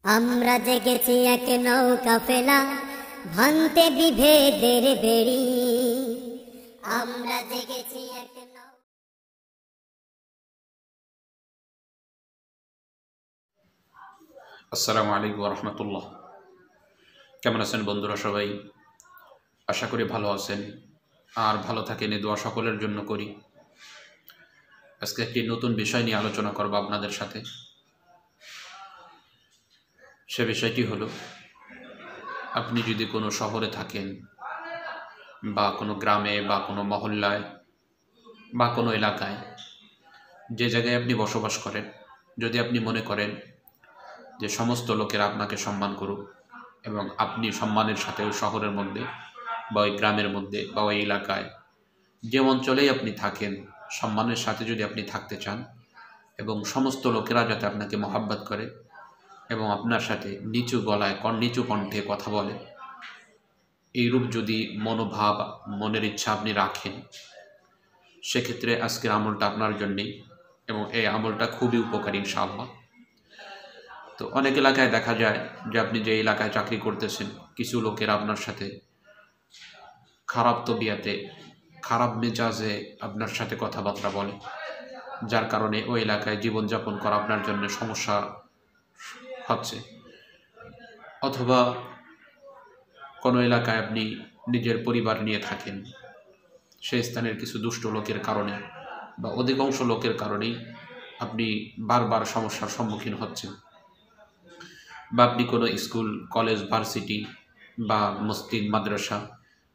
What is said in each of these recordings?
আমরা জেগেছি এক নৌকা ফেলা ভাঙতে বিভেদের বেড়ি। আমরা জেগেছি এক আসসালামু আলাইকুম ওয়া রাহমাতুল্লাহ। কেমন আছেন বন্ধুরা সবাই? আশা করি ভালো আছেন আর ভালো থাকেন, এই দোয়া সকলের জন্য করি। আজকে একটি নতুন বিষয় নিয়ে আলোচনা করব আপনাদের সাথে। সে বিষয়টি হলো, আপনি যদি কোনো শহরে থাকেন বা কোনো গ্রামে বা কোনো মহল্লায় বা কোনো এলাকায়, যে জায়গায় আপনি বসবাস করেন, যদি আপনি মনে করেন যে সমস্ত লোকেরা আপনাকে সম্মান করুক এবং আপনি সম্মানের সাথে ওই শহরের মধ্যে বা ওই গ্রামের মধ্যে বা ওই এলাকায়, যে অঞ্চলেই আপনি থাকেন, সম্মানের সাথে যদি আপনি থাকতে চান এবং সমস্ত লোকেরা যাতে আপনাকে মহাব্বত করে এবং আপনার সাথে নিচু গলায় নিচু কণ্ঠে কথা বলে, এইরূপ যদি মনোভাব মনের ইচ্ছা আপনি রাখেন, সেক্ষেত্রে আজকের আমলটা আপনার জন্যেই এবং এই আমলটা খুবই উপকারী ইনশাআল্লাহ। তো অনেক এলাকায় দেখা যায় যে আপনি যে এলাকায় চাকরি করতেছেন, কিছু লোকেরা আপনার সাথে খারাপ তবিয়াতে, খারাপ মেজাজে আপনার সাথে কথাবার্তা বলে, যার কারণে ওই এলাকায় জীবনযাপন করা আপনার জন্য সমস্যা হচ্ছে। অথবা কোনো এলাকায় আপনি নিজের পরিবার নিয়ে থাকেন, সেই স্থানের কিছু দুষ্ট লোকের কারণে বা অধিকাংশ লোকের কারণেই আপনি বারবার সমস্যার সম্মুখীন হচ্ছেন। বা আপনি কোনো স্কুল, কলেজ, ভার্সিটি বা মসজিদ, মাদ্রাসা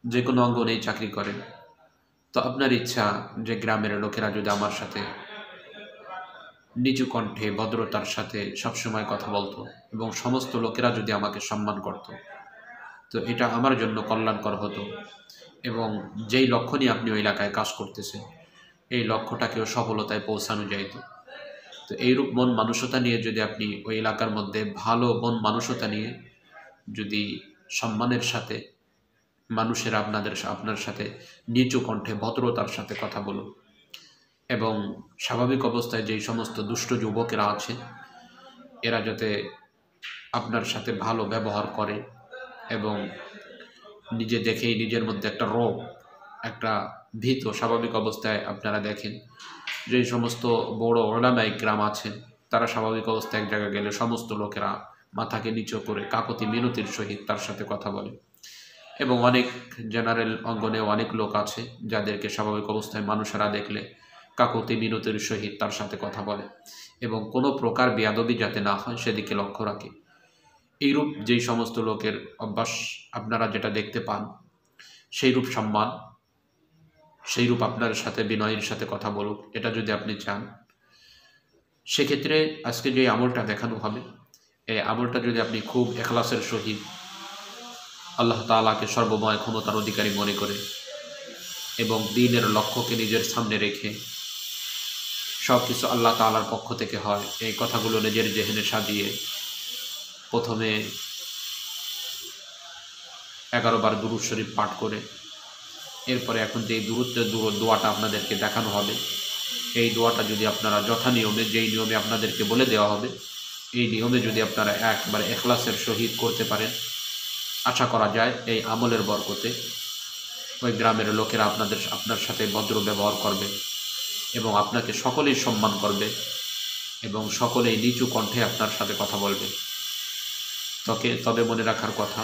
যে কোনো অঙ্গনেই চাকরি করেন, তো আপনার ইচ্ছা যে গ্রামের লোকেরা যদি আমার সাথে নিচু কণ্ঠে ভদ্রতার সাথে সবসময় কথা বলতো এবং সমস্ত লোকেরা যদি আমাকে সম্মান করত, তো এটা আমার জন্য কল্যাণকর হতো এবং যেই লক্ষ্য নিয়ে আপনি ওই এলাকায় কাজ করতেছেন, এই লক্ষ্যটাকেও সফলতায় পৌঁছানো যাইত। তো এইরূপ মন মানসিকতা নিয়ে যদি আপনি ওই এলাকার মধ্যে ভালো মন মানসিকতা নিয়ে যদি সম্মানের সাথে মানুষেরা আপনার সাথে নিচু কণ্ঠে ভদ্রতার সাথে কথা বলুন এবং স্বাভাবিক অবস্থায় যেই সমস্ত দুষ্ট যুবকেরা আছে, এরা যাতে আপনার সাথে ভালো ব্যবহার করে এবং নিজে দেখেই নিজের মধ্যে একটা রোগ, একটা ভীত স্বাভাবিক অবস্থায় আপনারা দেখেন যেই সমস্ত বড় ওলামায়ে কেরাম আছেন, তারা স্বাভাবিক অবস্থায় এক জায়গায় গেলে সমস্ত লোকেরা মাথাকে নিচু করে কাকুতি মিনতির সহিত তার সাথে কথা বলে এবং অনেক জেনারেল অঙ্গনে অনেক লোক আছে যাদেরকে স্বাভাবিক অবস্থায় মানুষেরা দেখলে কাকুতি মিনতির সহিত তার সাথে কথা বলে এবং কোনো প্রকার বেয়াদবি যাতে না হয় সেদিকে লক্ষ্য রাখে। এইরূপ যেই সমস্ত লোকের অভ্যাস আপনারা যেটা দেখতে পান, সেইরূপ সম্মান, সেইরূপ আপনার সাথে বিনয়ের সাথে কথা বলুক, এটা যদি আপনি চান, সেক্ষেত্রে আজকে যে আমলটা দেখানো হবে, এই আমলটা যদি আপনি খুব এখলাসের সহিত আল্লাহ তাআলাকে সর্বময় ক্ষমতার অধিকারী মনে করে এবং দ্বীনের লক্ষ্যকে নিজের সামনে রেখে সব কিছু আল্লাহ তাআলার পক্ষ থেকে হয়, এই কথাগুলো নিজের জেহেনে সাজিয়ে প্রথমে 11 বার দুরূদ শরীফ পাঠ করে, এরপরে এখন যে দোয়াটা আপনাদেরকে দেখানো হবে, এই দোয়াটা যদি আপনারা যথা নিয়মে, যেই নিয়মে আপনাদেরকে বলে দেওয়া হবে, এই নিয়মে যদি আপনারা একবারে এখলাসের সহিত করতে পারেন, আশা করা যায় এই আমলের বরকতে ওই গ্রামের লোকেরা আপনার সাথে ভদ্র ব্যবহার করবে এবং আপনাকে সকলেই সম্মান করবে এবং সকলেই নিচু কণ্ঠে আপনার সাথে কথা বলবে। তবে মনে রাখার কথা,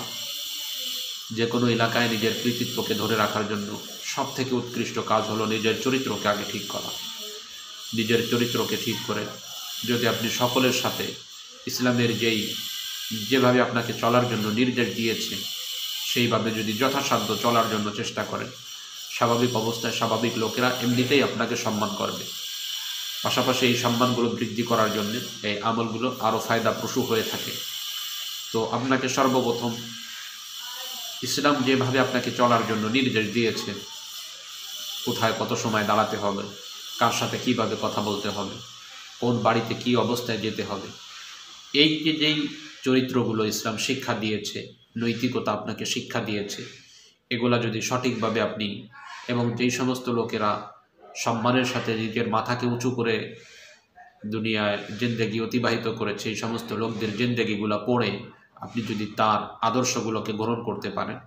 যে কোনো এলাকায় নিজের কৃতিত্বকে ধরে রাখার জন্য সবথেকে উৎকৃষ্ট কাজ হলো নিজের চরিত্রকে আগে ঠিক করা। নিজের চরিত্রকে ঠিক করে যদি আপনি সকলের সাথে ইসলামের যেভাবে আপনাকে চলার জন্য নির্দেশ দিয়েছে, সেইভাবে যদি যথাসাধ্য চলার জন্য চেষ্টা করেন, স্বাভাবিক অবস্থায় স্বাভাবিক লোকেরা এমনিতেই আপনাকে সম্মান করবে। পাশাপাশি এই সম্মানগুলো বৃদ্ধি করার জন্য এই আমলগুলো আরও ফায়দাপ্রসূ হয়ে থাকে। তো আপনাকে সর্বপ্রথম ইসলাম যেভাবে আপনাকে চলার জন্য নির্দেশ দিয়েছে, কোথায় কত সময় দাঁড়াতে হবে, কার সাথে কিভাবে কথা বলতে হবে, কোন বাড়িতে কি অবস্থায় যেতে হবে, যেই চরিত্রগুলো ইসলাম শিক্ষা দিয়েছে, নৈতিকতা আপনাকে শিক্ষা দিয়েছে, এগুলা যদি সঠিকভাবে আপনি এবং যেই সমস্ত লোকেরা সম্মানের সাথে নিজের মাথাকে উঁচু করে দুনিয়ায় জিন্দেগি অতিবাহিত করেছে, এই সমস্ত লোকদের জিন্দেগিগুলো পড়ে আপনি যদি তার আদর্শগুলোকে গ্রহণ করতে পারেন,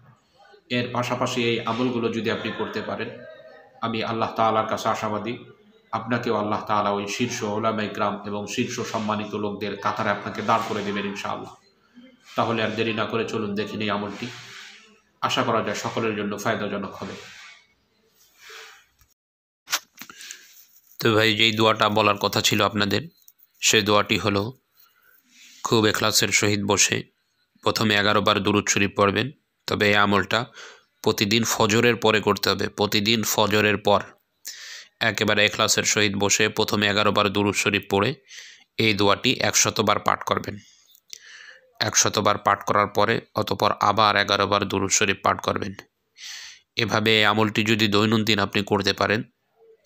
এর পাশাপাশি এই আমলগুলো যদি আপনি করতে পারেন, আমি আল্লাহ তাআলার কাছে আশাবাদী আপনাকেও আল্লাহ তাআলা ওই শীর্ষ উলামায়ে কিরাম এবং শীর্ষ সম্মানিত লোকদের কাতারে আপনাকে দাঁড় করে দেবেন ইনশাআল্লাহ। তাহলে আর দেরি না করে চলুন দেখে নিই আমলটি, আশা করা যায় সকলের জন্য ফায়দাজনক হবে। তো ভাই, যেই দোয়াটা বলার কথা ছিল আপনাদের, সেই দোয়াটি হলো খুব ইখলাসের সহিত বসে প্রথমে 11 বার দুরূদ শরীফ পড়বেন। তবে এই আমলটা প্রতিদিন ফজরের পরে করতে হবে। প্রতিদিন ফজরের পর একেবারে ইখলাসের সহিত বসে প্রথমে 11 বার দুরূদ শরীফ পড়ে এই দোয়াটি 100 বার পাঠ করবেন। 100 বার পাঠ করার পরে অতঃপর আবার 11 বার দুরূদ শরীফ পাঠ করবেন। এভাবে এই আমলটি যদি দৈনন্দিন আপনি করতে পারেন,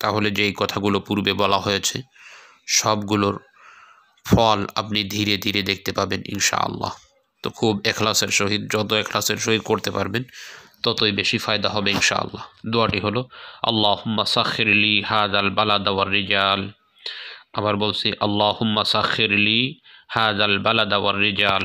তাহলে যেই কথাগুলো পূর্বে বলা হয়েছে সবগুলোর ফল আপনি ধীরে ধীরে দেখতে পাবেন ইনশাআল্লাহ। তো খুব ইখলাসের সহিত, যত ইখলাসের সহিত করতে পারবেন ততই বেশি ফায়দা হবে ইনশাআল্লাহ। দোয়াটি হলো আল্লাহুম্মা সাখির লি হাযাল বালাদা ওয়ার রিজাল। আবার বলছি, আল্লাহুম্মা সাখির লি হাযাল বালাদা ওয়ার রিজাল।